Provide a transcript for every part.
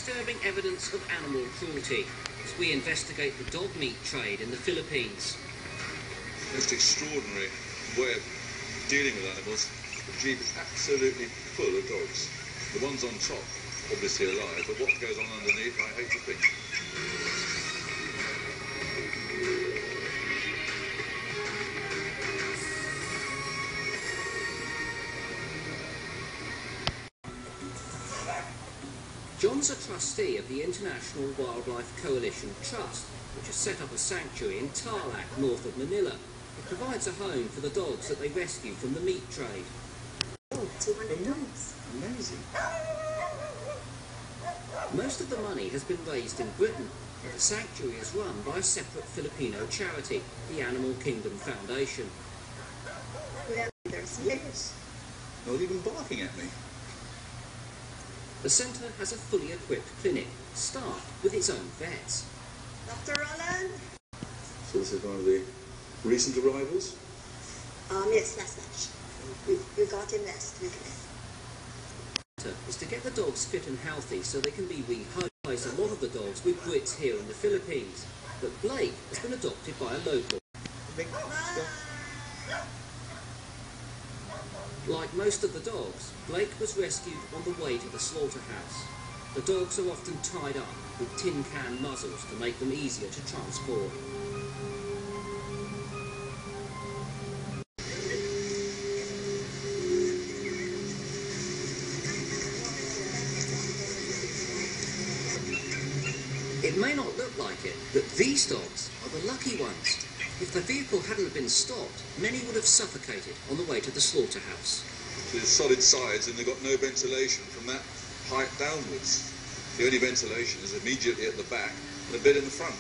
disturbing evidence of animal cruelty as we investigate the dog meat trade in the Philippines. Most extraordinary way of dealing with animals. The jeep is absolutely full of dogs. The ones on top, obviously alive, but what goes on underneath, I hate to think. John's a trustee of the International Wildlife Coalition Trust, which has set up a sanctuary in Tarlac, north of Manila. It provides a home for the dogs that they rescue from the meat trade. Oh, 200 dogs. Amazing. Most of the money has been raised in Britain, but the sanctuary is run by a separate Filipino charity, the Animal Kingdom Foundation. There's years. Not even barking at me. The centre has a fully equipped clinic, staffed with its own vets. Dr. Roland? So this is one of the recent arrivals? Yes, last batch. We got him last week. Is to get the dogs fit and healthy so they can be rehomed. A lot of the dogs with Brits here in the Philippines, but Blake has been adopted by a local. Like most of the dogs, Blake was rescued on the way to the slaughterhouse. The dogs are often tied up with tin can muzzles to make them easier to transport. It may not look like it, but these dogs are the lucky ones. If the vehicle hadn't been stopped, many would have suffocated on the way to the slaughterhouse. There's solid sides and they've got no ventilation from that height downwards. The only ventilation is immediately at the back and a bit in the front.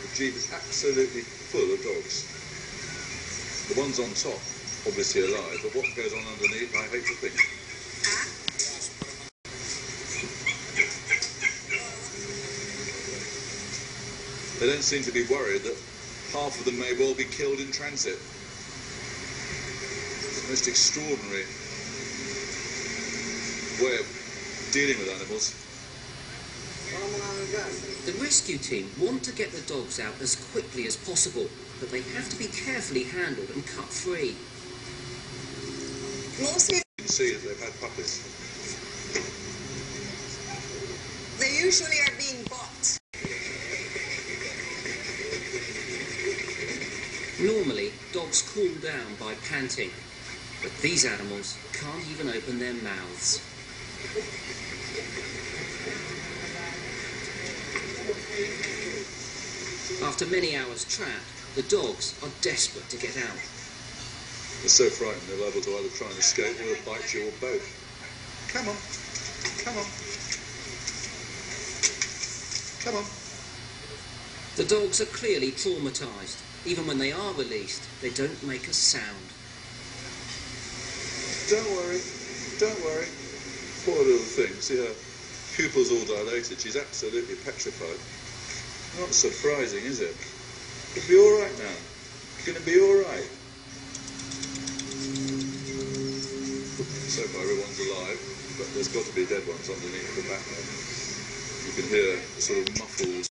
The jeep is absolutely full of dogs. The ones on top, obviously alive, but what goes on underneath, I hate to think. They don't seem to be worried that half of them may well be killed in transit. It's the most extraordinary way of dealing with animals. The rescue team want to get the dogs out as quickly as possible, but they have to be carefully handled and cut free. Mostly, You can see that they've had puppies. they usually are being bought. Normally, dogs cool down by panting, but these animals can't even open their mouths. After many hours trapped, the dogs are desperate to get out. They're so frightened they're liable to either try and escape or they'll bite you or both. Come on. Come on. Come on. The dogs are clearly traumatised. Even when they are released, they don't make a sound. Don't worry. Don't worry. Poor little thing. See her pupils all dilated. She's absolutely petrified. Not surprising, is it? It'll be all right now. It's going to be all right. So far, everyone's alive, but there's got to be dead ones underneath the back there. You can hear sort of muffled.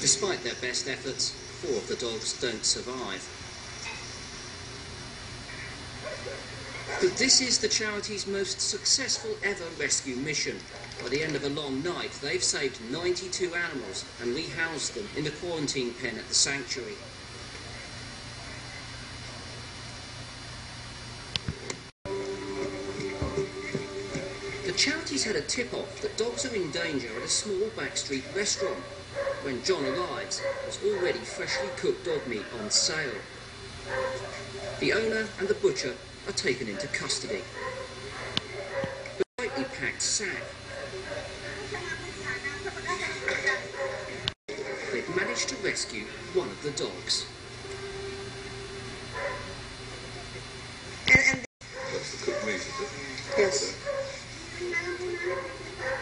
Despite their best efforts, 4 of the dogs don't survive. But this is the charity's most successful ever rescue mission. By the end of a long night, they've saved 92 animals and rehoused them in the quarantine pen at the sanctuary. The charity's had a tip-off that dogs are in danger at a small backstreet restaurant. When John arrives, there's already freshly cooked dog meat on sale. The owner and the butcher are taken into custody. The tightly packed sack. They've managed to rescue one of the dogs. And That's the cooked meat, is it? yes.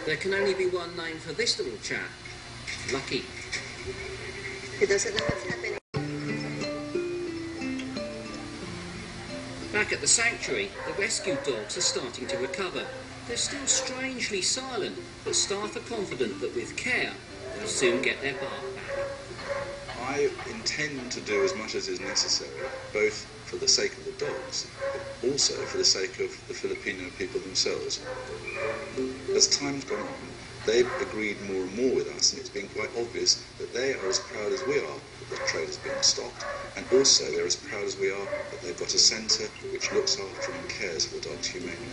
There can only be one name for this little chap. Lucky. He doesn't know what's happening. Back at the sanctuary, the rescued dogs are starting to recover. They're still strangely silent, but staff are confident that with care, they'll soon get their bark back. I intend to do as much as is necessary, both for the sake of the dogs, but also for the sake of the Filipino people themselves. As time's gone on, they've agreed more and more with us, and it's been quite obvious that they are as proud as we are that the trade has been stopped, and also they're as proud as we are that they've got a centre which looks after and cares for dogs humanely.